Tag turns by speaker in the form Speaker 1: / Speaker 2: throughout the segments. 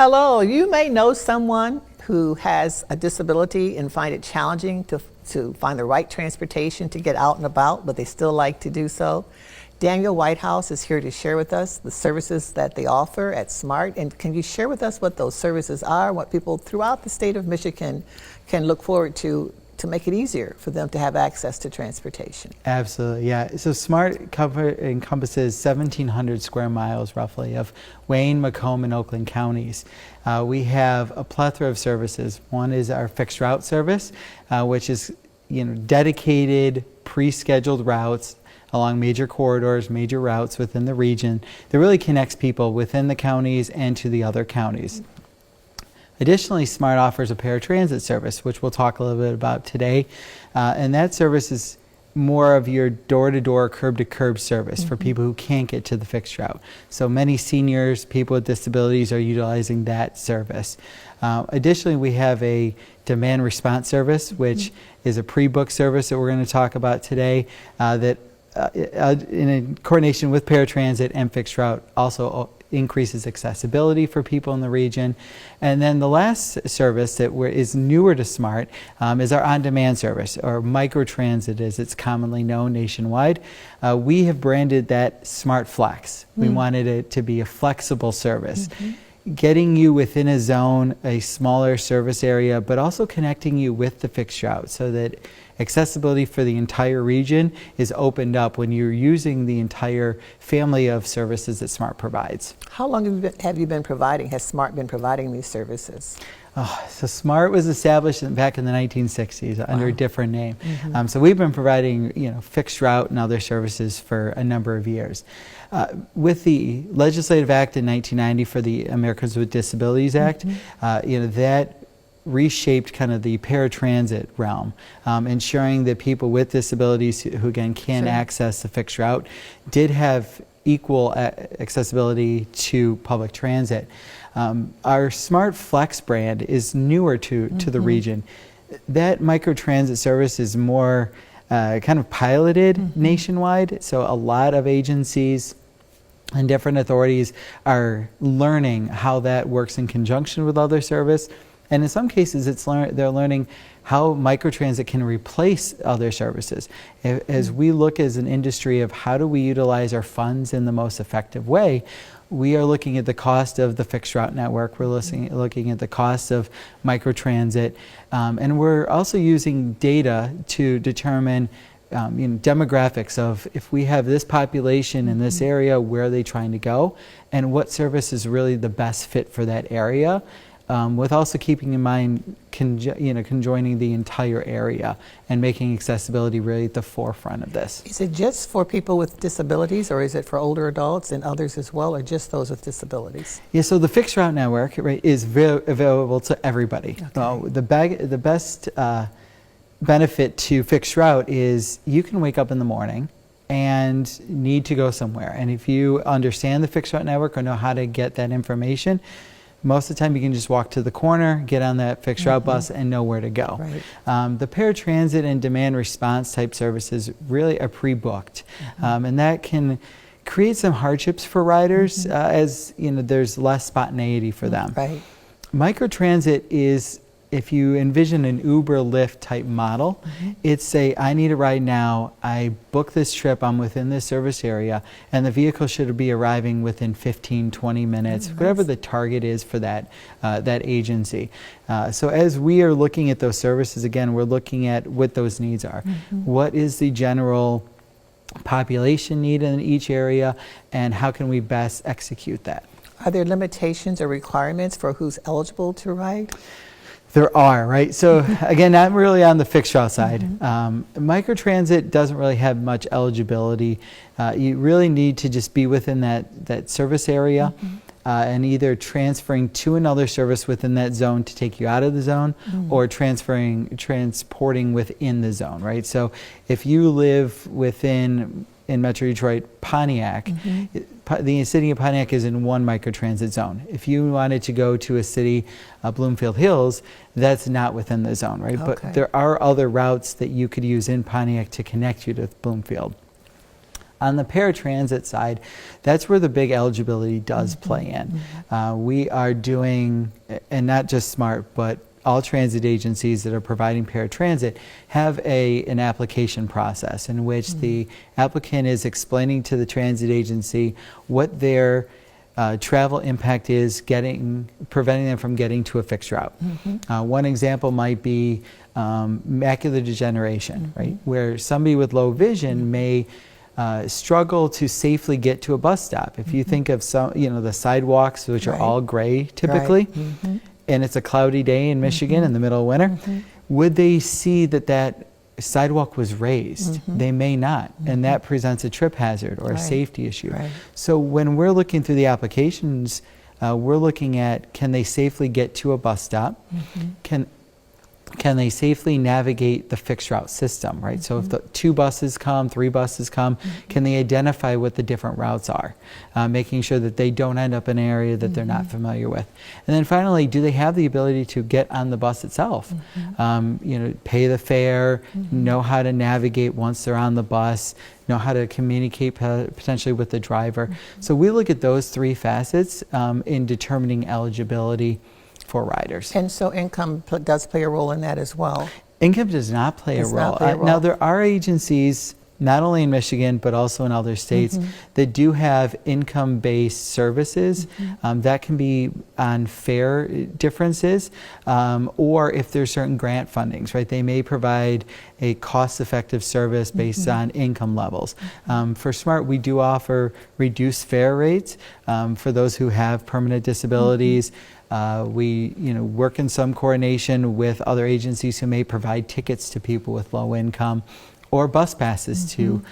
Speaker 1: Hello, you may know someone who has a disability and find it challenging to find the right transportation to get out and about, but they still like to do so. Daniel Whitehouse is here to share with us the services that they offer at SMART. And can you share with us what those services are, what people throughout the state of Michigan can look forward to make it easier for them to have access to transportation?
Speaker 2: Absolutely, yeah. So SMART encompasses 1,700 square miles roughly of Wayne, Macomb, and Oakland counties. We have a plethora of services. One is our fixed route service, which is dedicated, pre-scheduled routes along major corridors, major routes within the region that really connects people within the counties and to the other counties. Additionally, SMART offers a paratransit service, which we'll talk a little bit about today. And that service is more of your door-to-door, curb-to-curb service for people who can't get to the fixed route. So many seniors, people with disabilities are utilizing that service. Additionally, we have a demand response service, which is a pre-book service that we're going to talk about today that in coordination with paratransit and fixed route also increases accessibility for people in the region. And then the last service that is newer to SMART is our on-demand service, or microtransit as it's commonly known nationwide. We have branded that SMART Flex. We wanted it to be a flexible service, getting you within a zone, a smaller service area, but also connecting you with the fixed route so that accessibility for the entire region is opened up when you're using the entire family of services that SMART provides. How long
Speaker 1: have you been providing, has SMART been providing these services?
Speaker 2: So SMART was established back in the 1960s under a different name. So we've been providing fixed route and other services for a number of years. With the Legislative Act in 1990 for the Americans with Disabilities Act, that reshaped kind of the paratransit realm, ensuring that people with disabilities who again can access the fixed route did have equal accessibility to public transit. Our SMART Flex brand is newer to the region. That microtransit service is more kind of piloted nationwide, so a lot of agencies and different authorities are learning how that works in conjunction with other service. And in some cases, they're learning how microtransit can replace other services. As we look as an industry of how do we utilize our funds in the most effective way, we are looking at the cost of the fixed route network, we're looking at the cost of microtransit, and we're also using data to determine demographics of if we have this population in this area, where are they trying to go, and what service is really the best fit for that area. With also keeping in mind conjoining the entire area and making accessibility really at the forefront of this.
Speaker 1: Is it just for people with disabilities, or is it for older adults and others as well, or just those with disabilities?
Speaker 2: Yeah, so the fixed route network is available to everybody.
Speaker 1: Okay.
Speaker 2: The best benefit to fixed route is you can wake up in the morning and need to go somewhere. And if you understand the fixed route network or know how to get that information, most of the time you can just walk to the corner, get on that fixed route bus, and know where to go.
Speaker 1: Right.
Speaker 2: The paratransit and demand response type services really are pre-booked, and that can create some hardships for riders as there's less spontaneity for them.
Speaker 1: Right.
Speaker 2: Microtransit is, if you envision an Uber Lyft type model, it's I need a ride now, I book this trip, I'm within this service area, and the vehicle should be arriving within 15, 20 minutes, whatever the target is for that agency. So as we are looking at those services, again, we're looking at what those needs are. What is the general population need in each area, and how can we best execute that?
Speaker 1: Are there limitations or requirements for who's eligible to ride?
Speaker 2: There are, right? So again, not really on the fixed route side. Microtransit doesn't really have much eligibility. You really need to just be within that service area and either transferring to another service within that zone to take you out of the zone, or transporting within the zone, right? So if you live in Metro Detroit, Pontiac, the city of Pontiac is in one microtransit zone. If you wanted to go to a city, Bloomfield Hills, that's not within the zone, right? But there are other routes that you could use in Pontiac to connect you to Bloomfield. On the paratransit side, that's where the big eligibility does play in. We are doing, and not just SMART, but all transit agencies that are providing paratransit have an application process in which the applicant is explaining to the transit agency what their travel impact is preventing them from getting to a fixed route. One example might be macular degeneration, right? Where somebody with low vision may struggle to safely get to a bus stop. If you think of the sidewalks, which are all gray typically, and it's a cloudy day in Michigan in the middle of winter, would they see that sidewalk was raised? They may not, and that presents a trip hazard or a safety issue. So when we're looking through the applications, we're looking at, can they safely get to a bus stop? Can they safely navigate the fixed route system, right? So if the 2 buses come, 3 buses come, can they identify what the different routes are, making sure that they don't end up in an area that they're not familiar with. And then finally, do they have the ability to get on the bus itself? Pay the fare, know how to navigate once they're on the bus, know how to communicate potentially with the driver. So we look at those 3 facets in determining eligibility for riders.
Speaker 1: And so income does play a role in that as well.
Speaker 2: Income does not play a role. Now there are agencies, not only in Michigan but also in other states, that do have income-based services. That can be on fare differences, or if there's certain grant fundings, right? They may provide a cost-effective service based on income levels. For SMART, we do offer reduced fare rates for those who have permanent disabilities. We work in some coordination with other agencies who may provide tickets to people with low income or bus passes to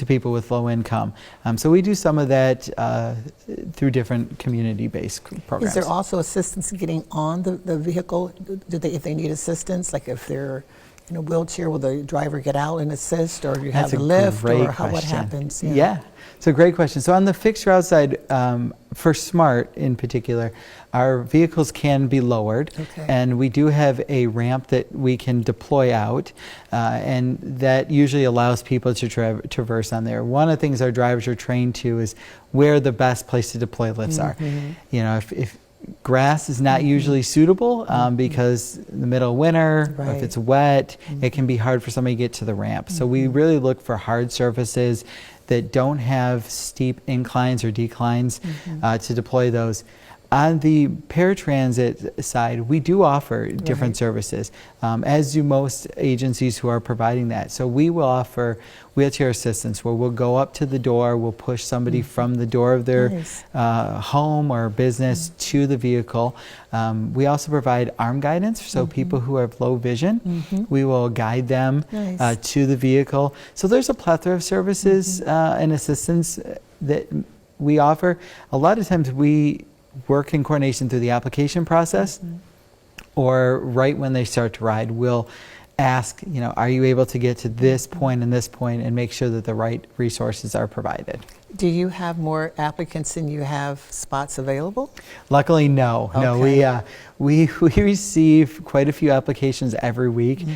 Speaker 2: people with low income. So we do some of that through different community-based programs.
Speaker 1: Is there also assistance getting on the vehicle? If they need assistance, like if they're in a wheelchair, will the driver get out and assist, or you have a lift, or what happens?
Speaker 2: Yeah, it's a great question. So on the fixed route side, for SMART in particular, our vehicles can be lowered, and we do have a ramp that we can deploy out, and that usually allows people to traverse on there. One of the things our drivers are trained to is where the best place to deploy lifts are. If grass is not usually suitable because in the middle of winter, or if it's wet, it can be hard for somebody to get to the ramp. So we really look for hard surfaces that don't have steep inclines or declines to deploy those. On the paratransit side, we do offer different services, as do most agencies who are providing that. So we will offer wheelchair assistance, where we'll go up to the door, we'll push somebody from the door of their home or business to the vehicle. We also provide arm guidance, so people who have low vision, we will guide them to the vehicle. So there's a plethora of services and assistance that we offer. A lot of times we work in coordination through the application process, or right when they start to ride, we'll ask, are you able to get to this point and this point, and make sure that the right resources are provided.
Speaker 1: Do you have more applicants than you have spots available? Luckily,
Speaker 2: no. We receive quite a few applications every week.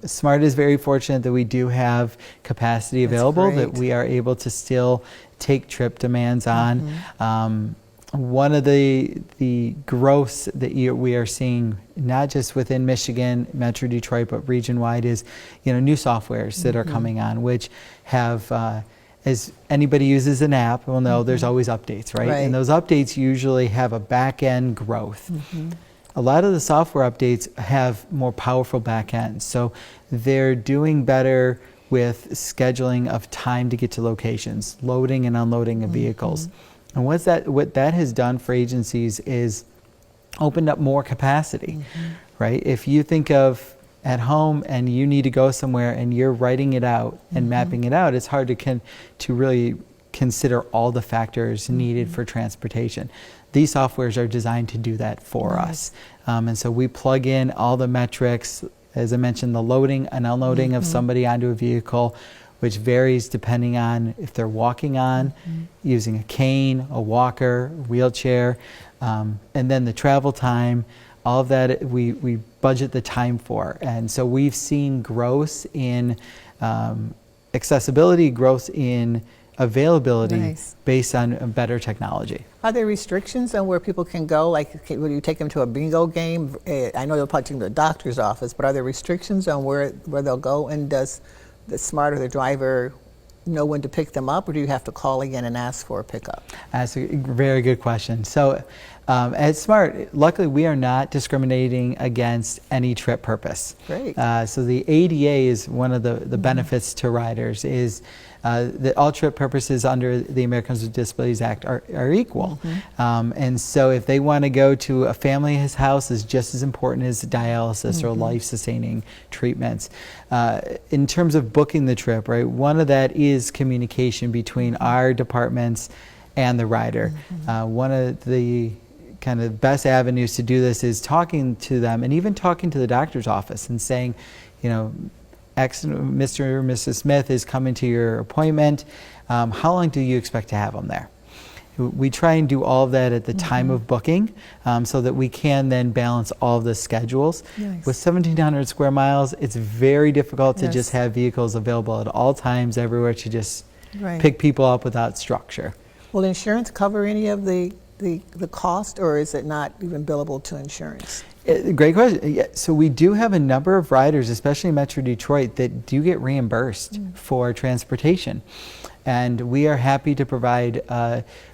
Speaker 2: SMART is very fortunate that we do have capacity available, that we are able to still take trip demands on. One of the growths that we are seeing, not just within Michigan, Metro Detroit, but region-wide, is new softwares that are coming on, which have, as anybody uses an app will know, there's always updates, right? And those updates usually have a back-end growth. A lot of the software updates have more powerful back-ends, so they're doing better with scheduling of time to get to locations, loading and unloading of vehicles. And what that has done for agencies is opened up more capacity, right? If you think of at home and you need to go somewhere and you're writing it out and mapping it out, it's hard to really consider all the factors needed for transportation. These softwares are designed to do that for us. And so we plug in all the metrics, as I mentioned, the loading and unloading of somebody onto a vehicle, which varies depending on if they're walking on, using a cane, a walker, wheelchair, and then the travel time, all of that we budget the time for. And so we've seen growth in accessibility, growth in availability
Speaker 1: Nice.
Speaker 2: based on better technology.
Speaker 1: Are there restrictions on where people can go? Like, when you take them to a bingo game, I know they'll probably take them to the doctor's office, but are there restrictions on where they'll go? And does the smart or the driver know when to pick them up, or do you have to call again and ask for a pickup?
Speaker 2: That's a very good question. So at SMART, luckily we are not discriminating against any trip purpose.
Speaker 1: Great.
Speaker 2: So the ADA is one of the benefits to riders is that all trip purposes under the Americans with Disabilities Act are equal. And so if they want to go to a family's house is just as important as dialysis or life-sustaining treatments. In terms of booking the trip, right, one of that is communication between our departments and the rider. One of the kind of best avenues to do this is talking to them and even talking to the doctor's office and saying, you know, Mr. or Mrs. Smith is coming to your appointment. How long do you expect to have them there? We try and do all of that at the time of booking so that we can then balance all of the schedules.
Speaker 1: Nice.
Speaker 2: With 1,700 square miles, it's very difficult to
Speaker 1: Yes.
Speaker 2: just have vehicles available at all times everywhere to just
Speaker 1: Right.
Speaker 2: pick people up without structure.
Speaker 1: Will insurance cover any of the cost, or is it not even billable to insurance?
Speaker 2: Great question. Yeah, so we do have a number of riders, especially in Metro Detroit, that do get reimbursed for transportation. And we are happy to provide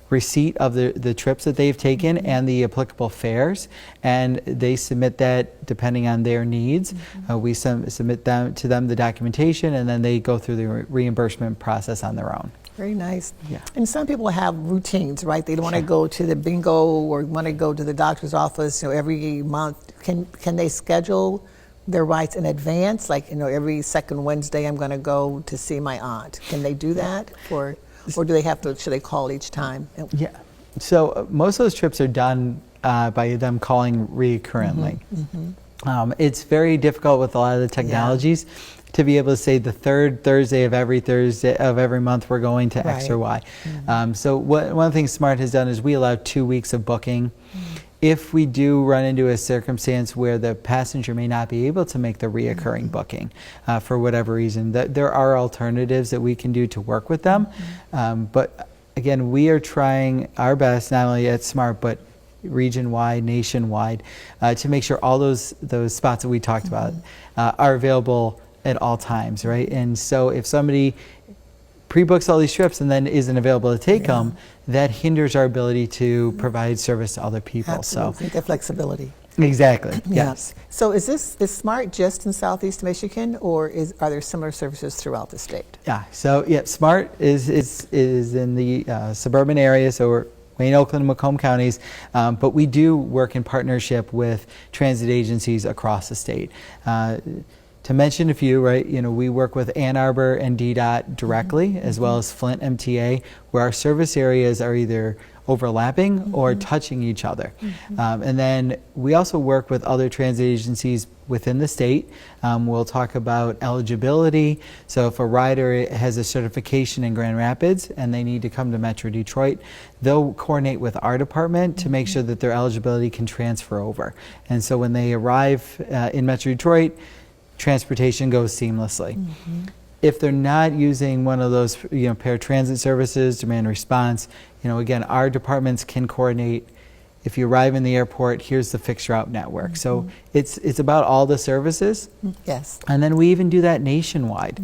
Speaker 2: receipt of the trips that they've taken and the applicable fares. And they submit that depending on their needs. We submit to them the documentation, and then they go through the reimbursement process on their own.
Speaker 1: Very nice.
Speaker 2: Yeah.
Speaker 1: And some people have routines, right? They want to go to the bingo or want to go to the doctor's office, you know, every month. Can they schedule their rides in advance? Like, you know, every second Wednesday I'm going to go to see my aunt. Can they do that? Or do they have to, should they call each time?
Speaker 2: Yeah. So most of those trips are done by them calling recurrently. It's very difficult with a lot of the technologies to be able to say the third Thursday of every month we're going to X or Y. So one of the things SMART has done is we allow 2 weeks of booking. If we do run into a circumstance where the passenger may not be able to make the reoccurring booking for whatever reason, there are alternatives that we can do to work with them. But again, we are trying our best, not only at SMART, but region-wide, nationwide, to make sure all those spots that we talked about are available at all times, right? And so if somebody pre-books all these trips and then isn't available to take them, that hinders our ability to provide service to other people.
Speaker 1: Absolutely. The flexibility.
Speaker 2: Exactly. Yes.
Speaker 1: So is SMART just in Southeast Michigan, or are there similar services throughout the state?
Speaker 2: Yeah. So SMART is in the suburban areas, so we're Wayne, Oakland, and Macomb counties, but we do work in partnership with transit agencies across the state. To mention a few, right, you know, we work with Ann Arbor and DDOT directly, as well as Flint MTA, where our service areas are either overlapping or touching each other. And then we also work with other transit agencies within the state. We'll talk about eligibility. So if a rider has a certification in Grand Rapids and they need to come to Metro Detroit, they'll coordinate with our department to make sure that their eligibility can transfer over. And so when they arrive in Metro Detroit, transportation goes seamlessly. If they're not using one of those, you know, paratransit services, demand response, you know, again, our departments can coordinate. If you arrive in the airport, here's the fixed route network. So it's about all the services.
Speaker 1: Yes.
Speaker 2: And then we even do that nationwide.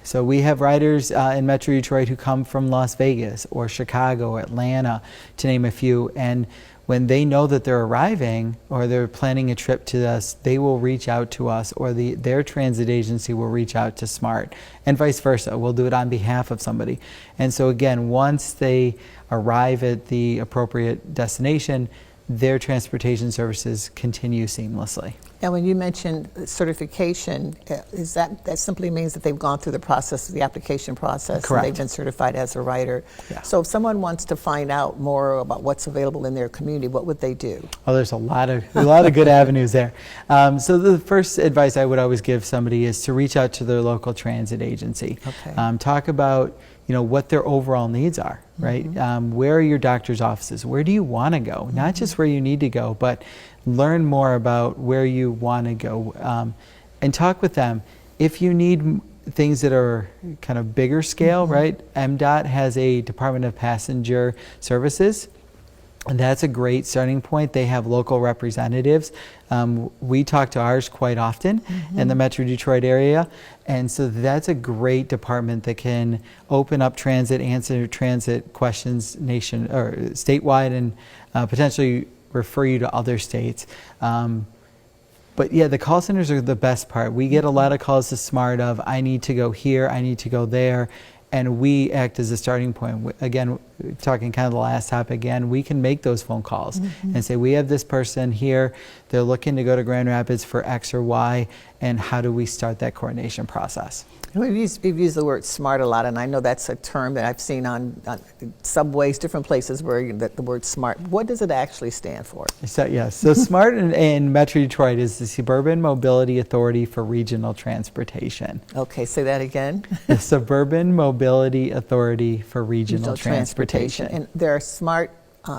Speaker 2: So we have riders in Metro Detroit who come from Las Vegas or Chicago or Atlanta, to name a few. And when they know that they're arriving or they're planning a trip to us, they will reach out to us, or their transit agency will reach out to SMART, and vice versa. We'll do it on behalf of somebody. And so again, once they arrive at the appropriate destination, their transportation services continue seamlessly.
Speaker 1: And when you mentioned certification, that simply means that they've gone through the process, the application process,
Speaker 2: Correct.
Speaker 1: and they've been certified as a writer.
Speaker 2: Yeah.
Speaker 1: So if someone wants to find out more about what's available in their community, what would they do?
Speaker 2: Oh, there's a lot of good avenues there. So the first advice I would always give somebody is to reach out to their local transit agency.
Speaker 1: Okay.
Speaker 2: Talk about, you know, what their overall needs are, right? Where are your doctor's offices? Where do you want to go? Not just where you need to go, but learn more about where you want to go, and talk with them. If you need things that are kind of bigger scale, right? MDOT has a Department of Passenger Services. And that's a great starting point. They have local representatives. We talk to ours quite often in the Metro Detroit area. And so that's a great department that can open up transit, answer transit questions statewide, and potentially refer you to other states. But yeah, the call centers are the best part. We get a lot of calls to SMART of, I need to go here, I need to go there. And we act as a starting point. Again, talking kind of the last topic again, we can make those phone calls and say, we have this person here, they're looking to go to Grand Rapids for X or Y, and how do we start that coordination process?
Speaker 1: We've used the word SMART a lot, and I know that's a term that I've seen on subways, different places where the word SMART. What does it actually stand for?
Speaker 2: So SMART in Metro Detroit is the Suburban Mobility Authority for Regional Transportation.
Speaker 1: Okay, say that again.
Speaker 2: The Suburban Mobility Authority for Regional Transportation.
Speaker 1: And there are SMART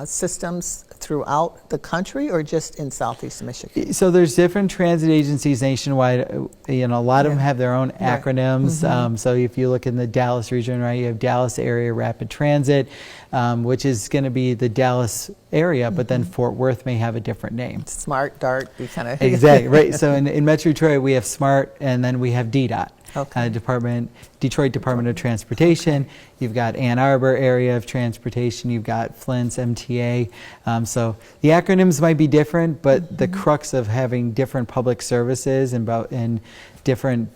Speaker 1: systems throughout the country, or just in Southeast Michigan?
Speaker 2: So there's different transit agencies nationwide. A lot of them have their own acronyms. So if you look in the Dallas region, right, you have Dallas Area Rapid Transit, which is going to be the Dallas area, but then Fort Worth may have a different name.
Speaker 1: SMART, DART, we kind of...
Speaker 2: Exactly, right. So in Metro Detroit, we have SMART, and then we have DDOT. Detroit Department of Transportation. You've got Ann Arbor Area of Transportation. You've got Flint's MTA. So the acronyms might be different, but the crux of having different public services and different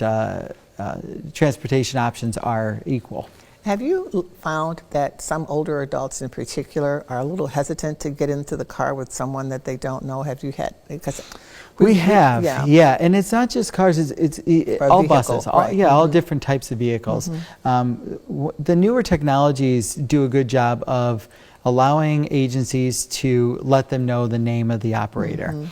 Speaker 2: transportation options are equal.
Speaker 1: Have you found that some older adults in particular are a little hesitant to get into the car with someone that they don't know? Have you had? Because
Speaker 2: we have, yeah, and it's not just cars; it's all
Speaker 1: vehicle,
Speaker 2: buses,
Speaker 1: right.
Speaker 2: all different types of vehicles. The newer technologies do a good job of allowing agencies to let them know the name of the operator.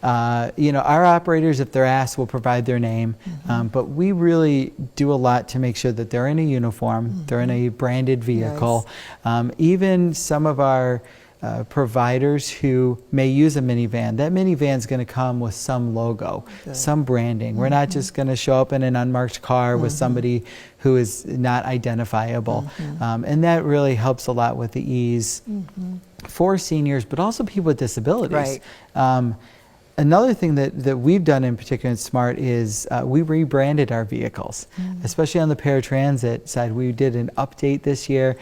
Speaker 2: Our operators, if they're asked, will provide their name, but we really do a lot to make sure that they're in a uniform, they're in a branded vehicle. Even some of our providers who may use a minivan, that minivan is going to come with some logo, some branding. We're not just going to show up in an unmarked car with somebody who is not identifiable. And that really helps a lot with the ease for seniors, but also people with disabilities. Another thing that we've done in particular in SMART is we rebranded our vehicles, especially on the paratransit side. We did an update this year.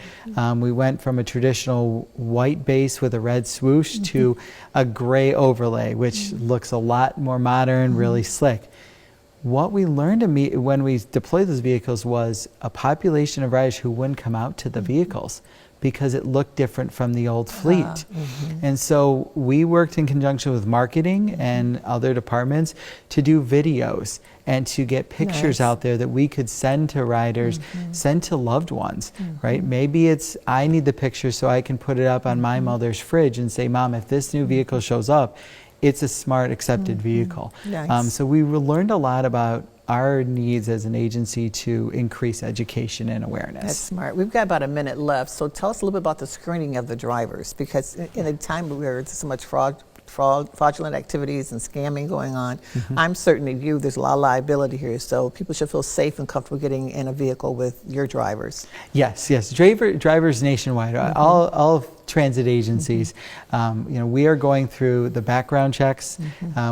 Speaker 2: We went from a traditional white base with a red swoosh to a gray overlay, which looks a lot more modern, really slick. What we learned when we deployed those vehicles was a population of riders who wouldn't come out to the vehicles because it looked different from the old fleet. And so we worked in conjunction with marketing and other departments to do videos and to get pictures out there that we could send to riders, send to loved ones, right? Maybe it's, I need the picture so I can put it up on my mother's fridge and say, Mom, if this new vehicle shows up, it's a SMART accepted vehicle. So we learned a lot about our needs as an agency to increase education and awareness.
Speaker 1: That's smart. We've got about a minute left, so tell us a little bit about the screening of the drivers, because in a time where there's so much fraudulent activities and scamming going on, I'm certain of you, there's a lot of liability here, so people should feel safe and comfortable getting in a vehicle with your drivers.
Speaker 2: Yes. Drivers nationwide, all transit agencies, we are going through the background checks,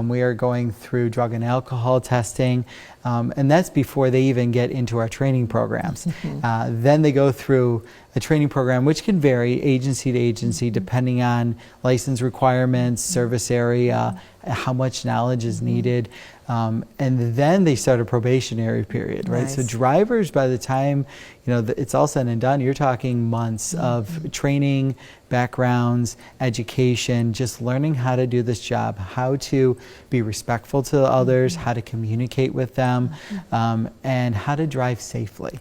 Speaker 2: we are going through drug and alcohol testing, and that's before they even get into our training programs. Then they go through a training program which can vary agency to agency depending on license requirements, service area, how much knowledge is needed. And then they start a probationary period, right? So drivers, by the time it's all said and done, you're talking months of training, backgrounds, education, just learning how to do this job, how to be respectful to others, how to communicate with them, and how to drive safely.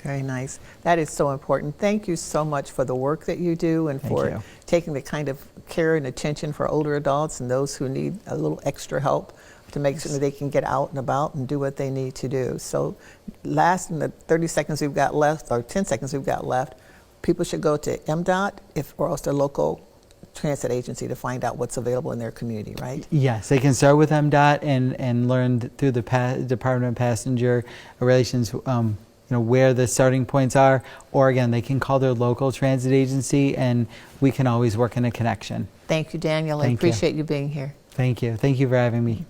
Speaker 1: Very nice. That is so important. Thank you so much for the work that you do and for taking the kind of care and attention for older adults and those who need a little extra help to make sure that they can get out and about and do what they need to do. So last, in the 30 seconds we've got left, or 10 seconds we've got left, people should go to MDOT or else their local transit agency to find out what's available in their community, right?
Speaker 2: Yes, they can start with MDOT and learn through the Department of Passenger Relations where the starting points are, or again, they can call their local transit agency, and we can always work in a connection.
Speaker 1: Thank you, Daniel. I
Speaker 2: Thank you.
Speaker 1: appreciate you being here.
Speaker 2: Thank you. Thank you for having me.